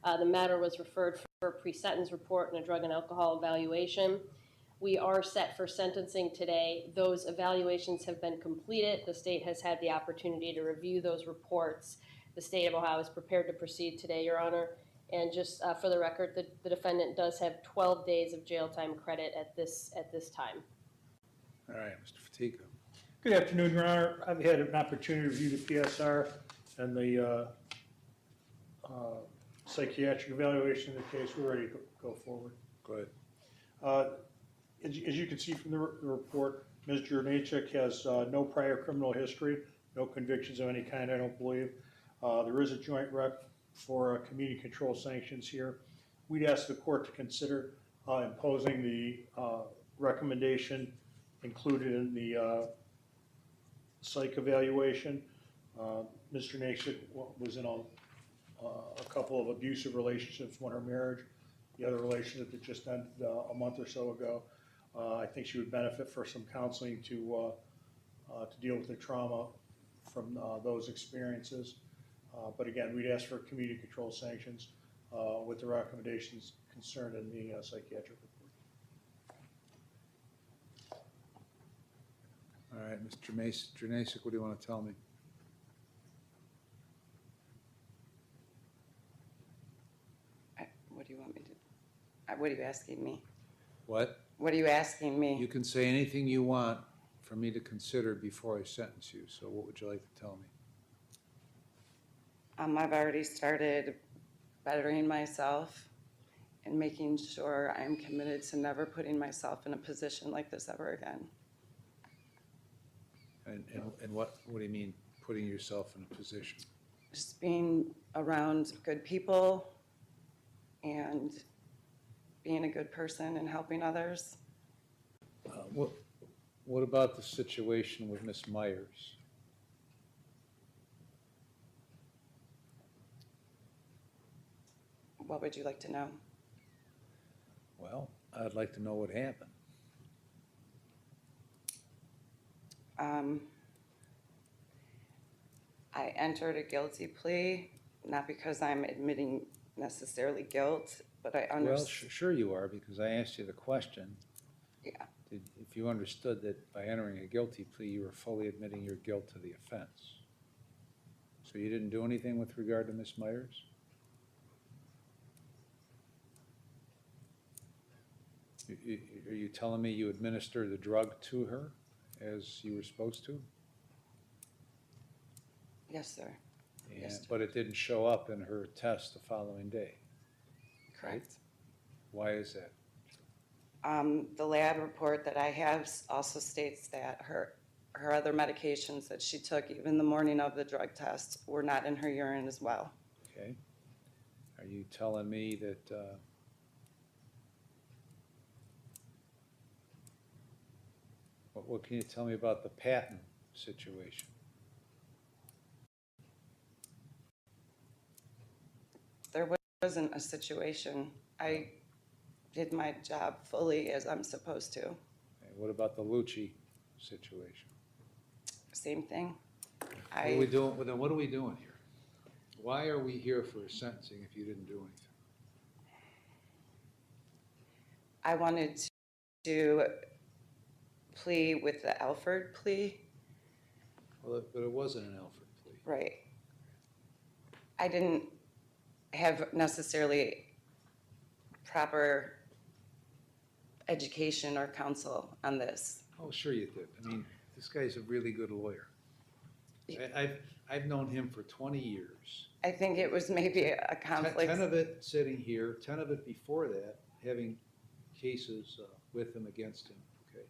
The matter was referred for a pre-sentence report and a drug and alcohol evaluation. We are set for sentencing today. Those evaluations have been completed. The state has had the opportunity to review those reports. The state of Ohio is prepared to proceed today, Your Honor. And just for the record, the defendant does have 12 days of jail time credit at this time. All right, Mr. Fatica. Good afternoon, Your Honor. I've had an opportunity to review the PSR and the psychiatric evaluation of the case. We're ready to go forward. Go ahead. As you can see from the report, Ms. Jurnacic has no prior criminal history, no convictions of any kind, I don't believe. There is a joint rep for community control sanctions here. We'd ask the court to consider imposing the recommendation included in the psych evaluation. Ms. Jurnacic was in a couple of abusive relationships when her marriage, the other relationship that just ended a month or so ago. I think she would benefit for some counseling to deal with the trauma from those experiences. But again, we'd ask for community control sanctions with the recommendations concerned in the psychiatric report. All right, Mr. Jurnacic, what do you want to tell me? What do you want me to? What are you asking me? What? What are you asking me? You can say anything you want for me to consider before I sentence you. So what would you like to tell me? I've already started bettering myself and making sure I'm committed to never putting myself in a position like this ever again. And what do you mean, putting yourself in a position? Just being around good people and being a good person and helping others. What about the situation with Miss Myers? What would you like to know? Well, I'd like to know what happened. I entered a guilty plea, not because I'm admitting necessarily guilt, but I understand. Well, sure you are, because I asked you the question. Yeah. If you understood that by entering a guilty plea, you were fully admitting your guilt to the offense. So you didn't do anything with regard to Miss Myers? Are you telling me you administered the drug to her as you were supposed to? Yes, sir. Yes, sir. But it didn't show up in her test the following day? Correct. Why is that? The lab report that I have also states that her other medications that she took, even the morning of the drug test, were not in her urine as well. Okay. Are you telling me that what can you tell me about the patent situation? There wasn't a situation. I did my job fully as I'm supposed to. Okay. What about the Lucci situation? Same thing. What are we doing? Well, then what are we doing here? Why are we here for sentencing if you didn't do anything? I wanted to plea with the Alford plea. Well, but it wasn't an Alford plea. Right. I didn't have necessarily proper education or counsel on this. Oh, sure you did. I mean, this guy's a really good lawyer. I've known him for 20 years. I think it was maybe a conflict. 10 of it sitting here, 10 of it before that, having cases with him, against him. Okay,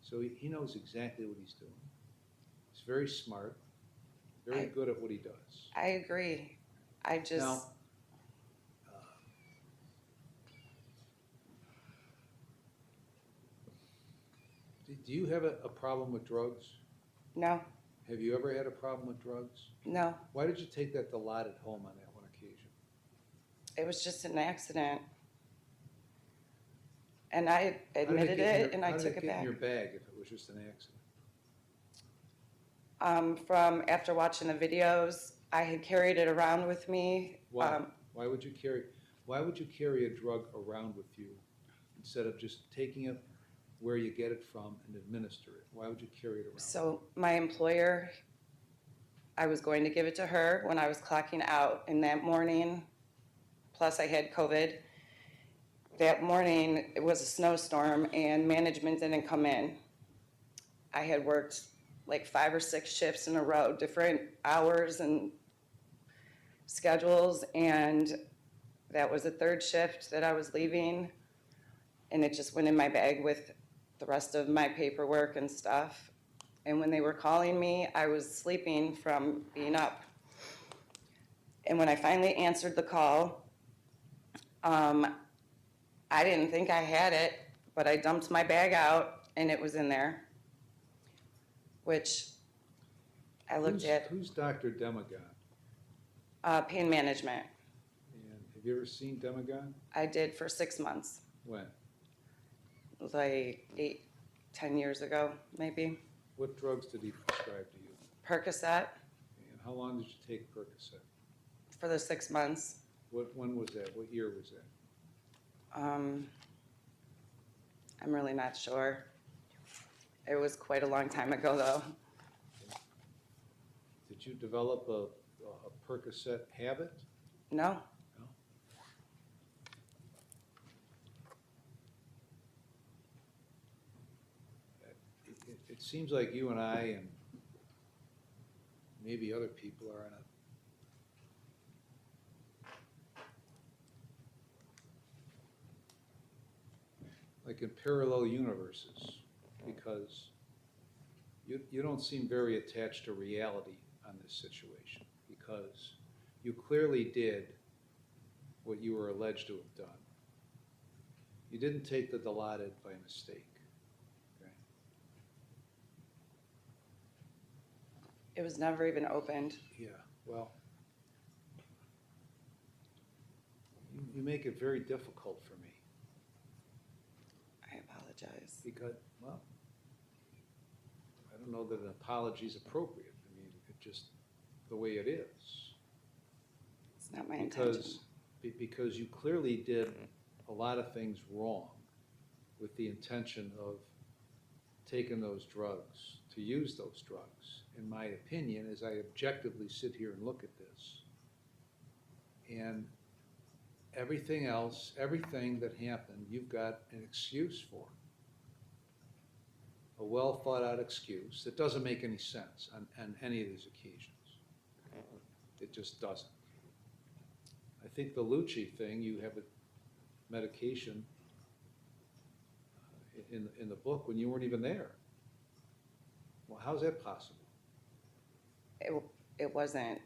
so he knows exactly what he's doing. He's very smart, very good at what he does. I agree. I just... Now, do you have a problem with drugs? No, Have you ever had a problem with drugs? no. Why did you take that Dilaudid home on that one occasion? It was just an accident. And I admitted it, and I took it How did it get back. in your bag if it was just an accident? From after watching the videos, I had carried it around with me. Why? Why would you carry a drug around with you instead of just taking it where you get it from and administer it? Why would you carry it around? So my employer, I was going to give it to her when I was clocking out, and that morning, plus I had COVID, that morning it was a snowstorm and management didn't come in. I had worked like 5 or 6 shifts in a row, different hours and schedules, and that was the 3rd shift that I was leaving, and it just went in my bag with the rest of my paperwork and stuff. And when they were calling me, I was sleeping from being up. And when I finally answered the call, I didn't think I had it, but I dumped my bag out and it was in there, which I looked at. Who's Dr. Demagon? Pain management. And have you ever seen Demagon? I did for 6 months, When? like 8-10 years ago, maybe. What drugs did he prescribe to you? Percocet And how long did you take Percocet? for the 6 months. When was that? What year was that? I'm really not sure. It was quite a long time ago, though. Did you develop a Percocet habit? No. No? It seems like you and I and maybe other people are in a like in parallel universes, because you don't seem very attached to reality on this situation, because you clearly did what you were alleged to have done. You didn't take the Dilaudid by mistake. Okay? It was never even opened. Yeah, well, you make it very difficult for me. I apologize. Because, well, I don't know that an apology is appropriate. I mean, it just, the way it is. It's not my intention. Because you clearly did a lot of things wrong with the intention of taking those drugs, to use those drugs. In my opinion, as I objectively sit here and look at this, and everything else, everything that happened, you've got an excuse for. A well thought out excuse that doesn't make any sense on any of these occasions. It just doesn't. I think the Lucci thing, you have a medication in the book when you weren't even there. Well, how's that possible? It wasn't.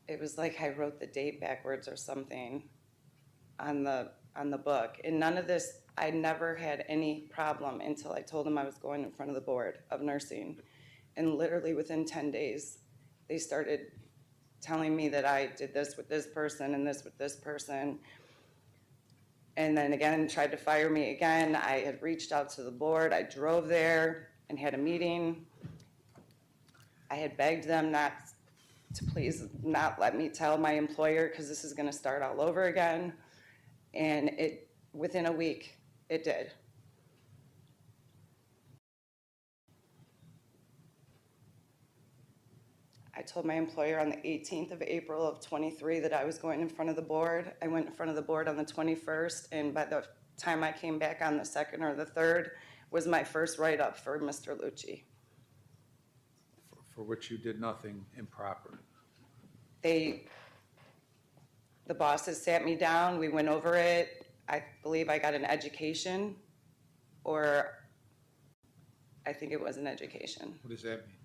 It was like I wrote the date backwards or something on the book. And none of this, I never had any problem until I told them I was going in front of the board of nursing. And literally within 10 days, they started telling me that I did this with this person and this with this person. And then again, tried to fire me again. I had reached out to the board. I drove there and had a meeting. I had begged them not to please not let me tell my employer because this is going to start all over again. And within a week, it did. I told my employer on the 18th of April of 23 that I was going in front of the board. I went in front of the board on the 21st, and by the time I came back on the 2nd or the 3rd was my first write-up for Mr. Lucci. For which you did nothing improper. The bosses sat me down, we went over it. I believe I got an education, or I think it was an education. What does that mean?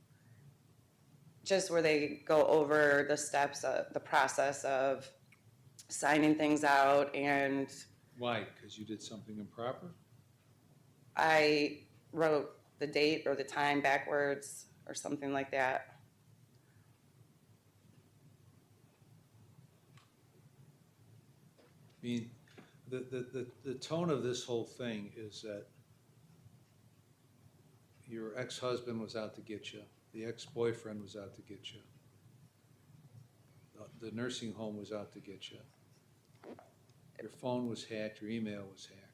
Just where they go over the steps of the process of signing things out, and Why? Because you did something improper? I wrote the date or the time backwards or something like that. I mean, the tone of this whole thing is that your ex-husband was out to get you, the ex-boyfriend was out to get you. the nursing home was out to get you. Your phone was hacked, your email was hacked.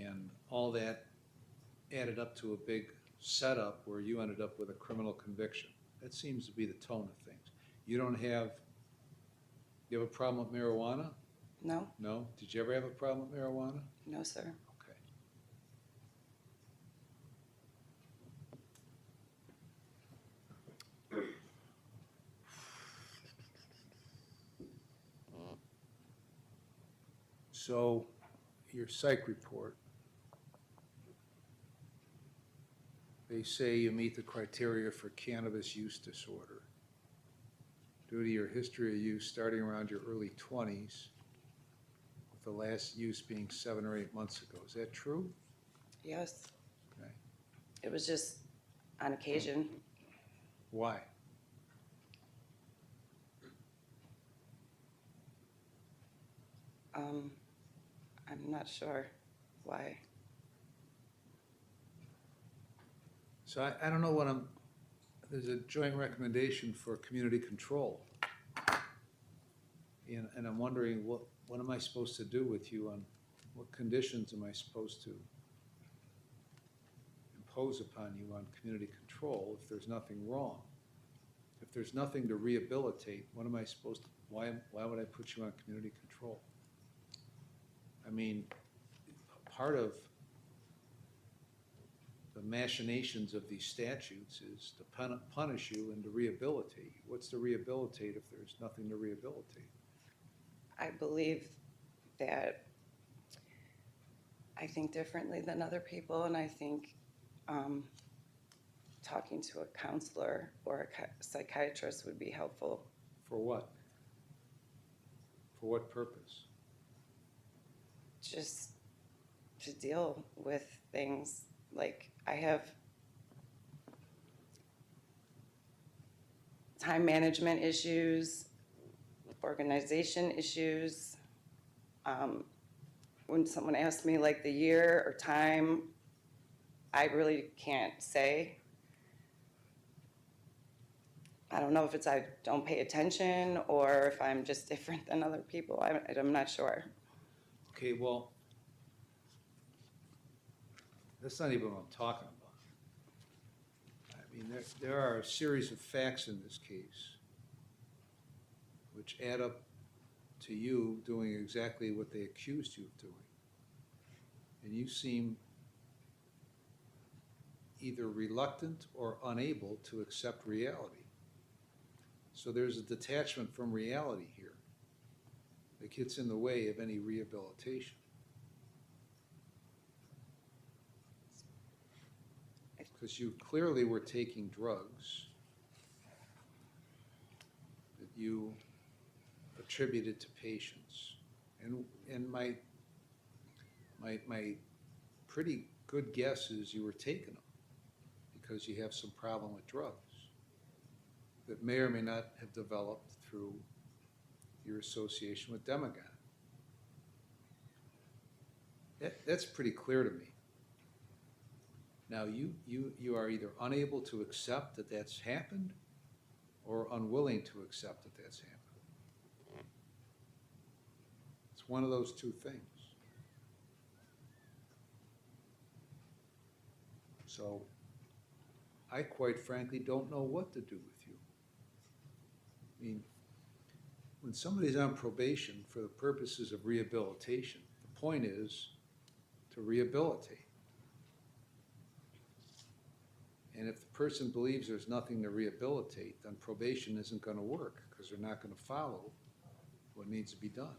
And all that added up to a big setup where you ended up with a criminal conviction. That seems to be the tone of things. You have a problem with marijuana? No, No? Did you ever have a problem with marijuana? no, sir. Okay. So, your psych report, they say you meet the criteria for cannabis use disorder due to your history of use starting around your early 20s, with the last use being 7 or 8 months ago. Is that true? Yes. Okay. It was just on occasion. Why? I'm not sure why. So I don't know what there's a joint recommendation for community control. And I'm wondering, what am I supposed to do with you on, what conditions am I supposed to impose upon you on community control if there's nothing wrong? If there's nothing to rehabilitate, what am I supposed to, why would I put you on community control? I mean, part of the machinations of these statutes is to punish you and to rehabilitate you. What's to rehabilitate if there's nothing to rehabilitate? I believe that I think differently than other people, and I think talking to a counselor or a psychiatrist would be helpful. For what? For what purpose? Just to deal with things like I have time management issues, organization issues. When someone asks me like the year or time, I really can't say. I don't know if it's I don't pay attention or if I'm just different than other people. I'm not sure. Okay, well, that's not even what I'm talking about. I mean, there are a series of facts in this case which add up to you doing exactly what they accused you of doing. And you seem either reluctant or unable to accept reality. So there's a detachment from reality here that gets in the way of any rehabilitation. Because you clearly were taking drugs that you attributed to patients. And my pretty good guess is you were taking them because you have some problem with drugs that may or may not have developed through your association with Demagon. That's pretty clear to me. Now, you are either unable to accept that that's happened or unwilling to accept that that's happened. It's one of those two things. So, I quite frankly don't know what to do with you. I mean, when somebody's on probation for the purposes of rehabilitation, the point is to rehabilitate. And if the person believes there's nothing to rehabilitate, then probation isn't going to work because they're not going to follow what needs to be done.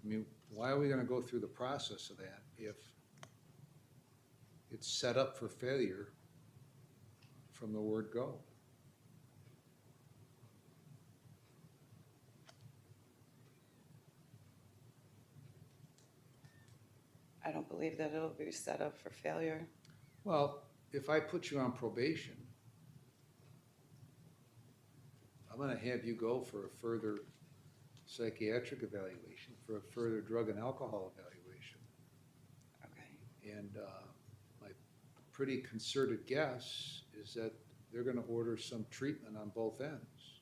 I mean, why are we going to go through the process of that if it's set up for failure from the word go? I don't believe that it'll be set up for failure. Well, if I put you on probation, I'm going to have you go for a further psychiatric evaluation, for a further drug and alcohol evaluation. Okay. And my pretty concerted guess is that they're going to order some treatment on both ends.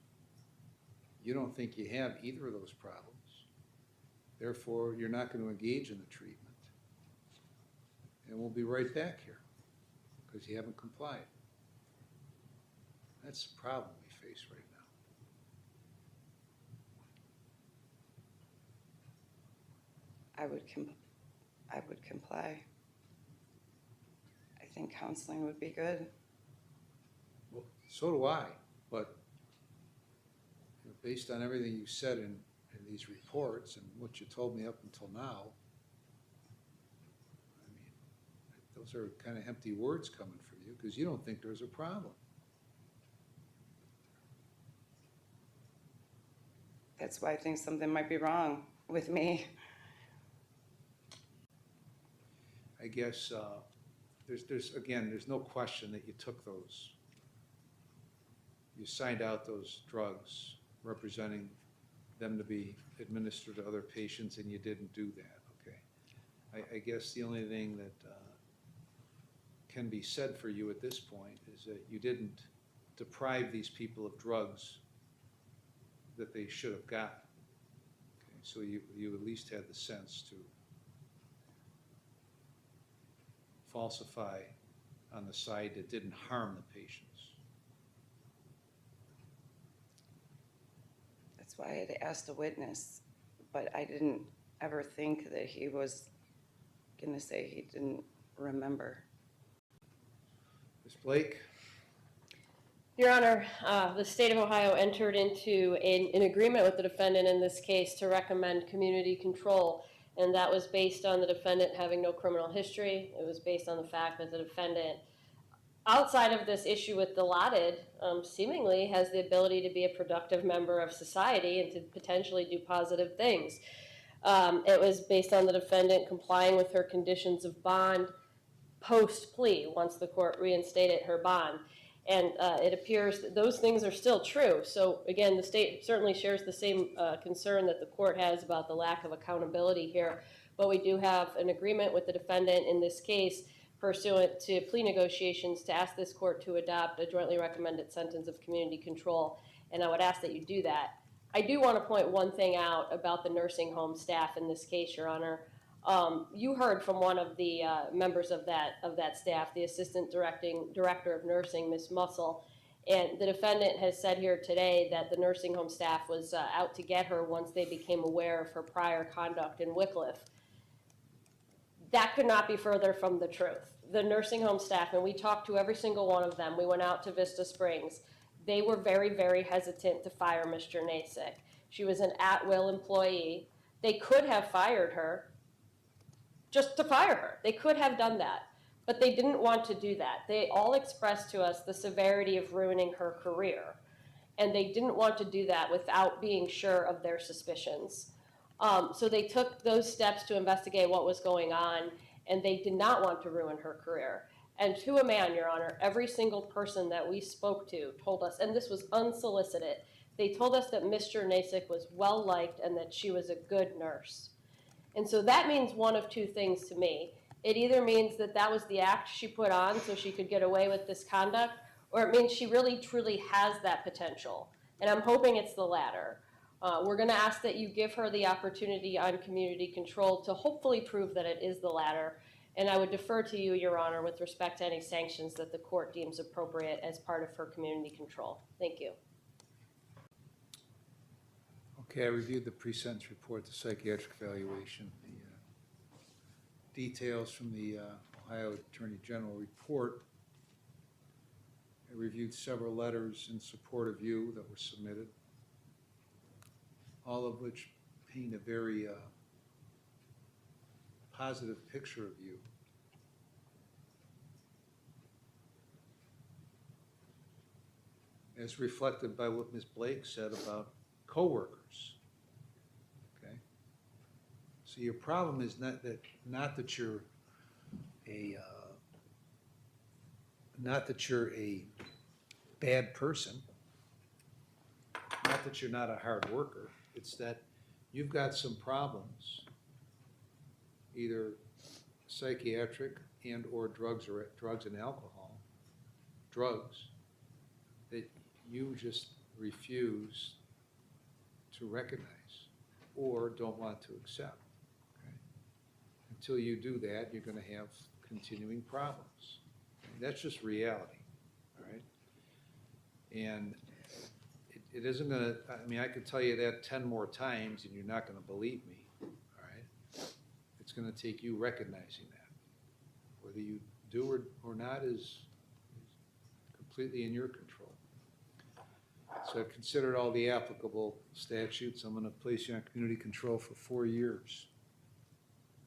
You don't think you have either of those problems. Therefore, you're not going to engage in the treatment. And we'll be right back here because you haven't complied. That's the problem we face right now. I would comply. I think counseling would be good. Well, so do I, but you know, based on everything you said in these reports and what you told me up until now, I mean, those are kind of empty words coming from you because you don't think there's a problem. That's why I think something might be wrong with me. I guess there's no question that you took those, you signed out those drugs representing them to be administered to other patients, and you didn't do that, okay? I guess the only thing that can be said for you at this point is that you didn't deprive these people of drugs that they should have gotten. Okay? So you at least had the sense to falsify on the side that didn't harm the patients. That's why I had asked a witness, but I didn't ever think that he was going to say he didn't remember. Ms. Blake? Your Honor, the state of Ohio entered into an agreement with the defendant in this case to recommend community control, and that was based on the defendant having no criminal history. It was based on the fact that the defendant, outside of this issue with Dilaudid, seemingly has the ability to be a productive member of society and to potentially do positive things. It was based on the defendant complying with her conditions of bond post-plea once the court reinstated her bond. And it appears that those things are still true. So again, the state certainly shares the same concern that the court has about the lack of accountability here. But we do have an agreement with the defendant in this case pursuant to plea negotiations to ask this court to adopt a jointly recommended sentence of community control. And I would ask that you do that. I do want to point one thing out about the nursing home staff in this case, Your Honor. You heard from one of the members of that staff, the assistant director of nursing, Ms. Muscle, and the defendant has said here today that the nursing home staff was out to get her once they became aware of her prior conduct in Wickliffe. That could not be further from the truth. The nursing home staff, and we talked to every single one of them, we went out to Vista Springs, they were very, very hesitant to fire Ms. Jernasik. She was an at-will employee. They could have fired her, just to fire her. They could have done that, but they didn't want to do that. They all expressed to us the severity of ruining her career, and they didn't want to do that without being sure of their suspicions. So they took those steps to investigate what was going on, and they did not want to ruin her career. And to a man, Your Honor, every single person that we spoke to told us, and this was unsolicited, they told us that Ms. Jernasik was well-liked and that she was a good nurse. And so that means one of two things to me. It either means that that was the act she put on so she could get away with this conduct, or it means she really, truly has that potential. And I'm hoping it's the latter. We're going to ask that you give her the opportunity on community control to hopefully prove that it is the latter. And I would defer to you, Your Honor, with respect to any sanctions that the court deems appropriate as part of her community control. Thank you. Okay, I reviewed the pre-sentence report, the psychiatric evaluation, the details from the Ohio Attorney General report. I reviewed several letters in support of you that were submitted, all of which paint a very positive picture of you. As reflected by what Ms. Blake said about coworkers. Okay, so your problem is not that you're a bad person, not that you're not a hard worker. It's that you've got some problems, either psychiatric and or drugs and alcohol, drugs, that you just refuse to recognize or don't want to accept. Okay? Until you do that, you're going to have continuing problems. Okay? That's just reality, all right? And it isn't going to, I mean, I could tell you that 10 more times and you're not going to believe me, all right? It's going to take you recognizing that. Whether you do or not is completely in your control. So I've considered all the applicable statutes. I'm going to place you on community control for 4 years.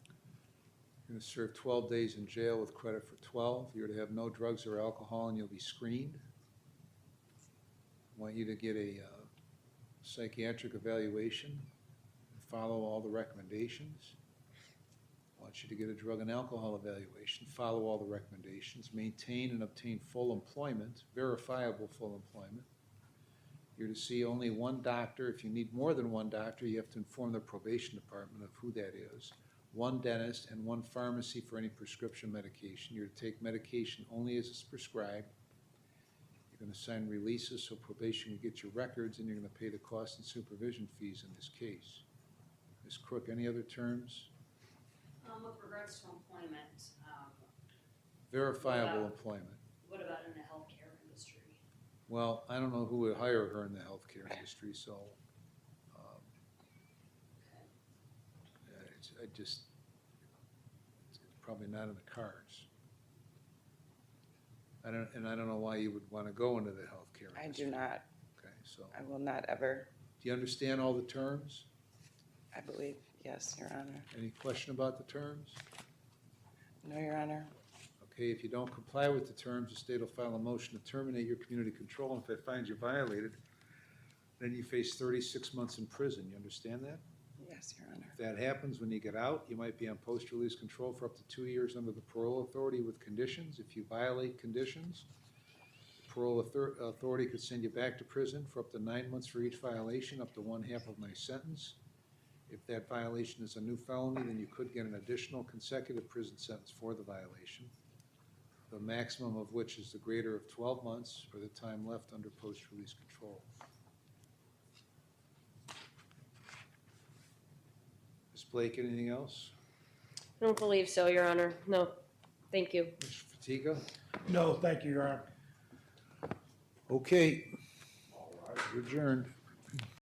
You're going to serve 12 days in jail with credit for 12. You're to have no drugs or alcohol, and you'll be screened. I want you to get a psychiatric evaluation and follow all the recommendations. I want you to get a drug and alcohol evaluation, follow all the recommendations, maintain and obtain full employment, verifiable full employment. You're to see only one doctor. If you need more than one doctor, you have to inform the probation department of who that is. One dentist and one pharmacy for any prescription medication. You're to take medication only as it's prescribed. You're going to sign releases so probation can get your records, and you're going to pay the cost and supervision fees in this case. Ms. Crook, any other terms? With regards to employment, Verifiable employment. what about in the healthcare industry? Well, I don't know who would hire her in the healthcare industry, so it's probably not in the cards. I don't know why you would want to go into the healthcare I industry. do not. Okay, so I will not ever. do you understand all the terms? I believe, yes, Your Honor. Any question about the terms? No, Your Honor. Okay, if you don't comply with the terms, the state will file a motion to terminate your community control, and if it finds you violated, then you face 36 months in prison. You understand that? Yes, Your Honor. If that happens when you get out, you might be on post-release control for up to 2 years under the parole authority with conditions. If you violate conditions, the parole authority could send you back to prison for up to 9 months for each violation, up to 1/2 of my sentence. If that violation is a new felony, then you could get an additional consecutive prison sentence for the violation, the maximum of which is the greater of 12 months for the time left under post-release control. Ms. Blake, anything else? I don't believe so, Your Honor. No, thank you. Mr. Fatiga? No, thank you, Your Honor. Okay. All right, we're adjourned.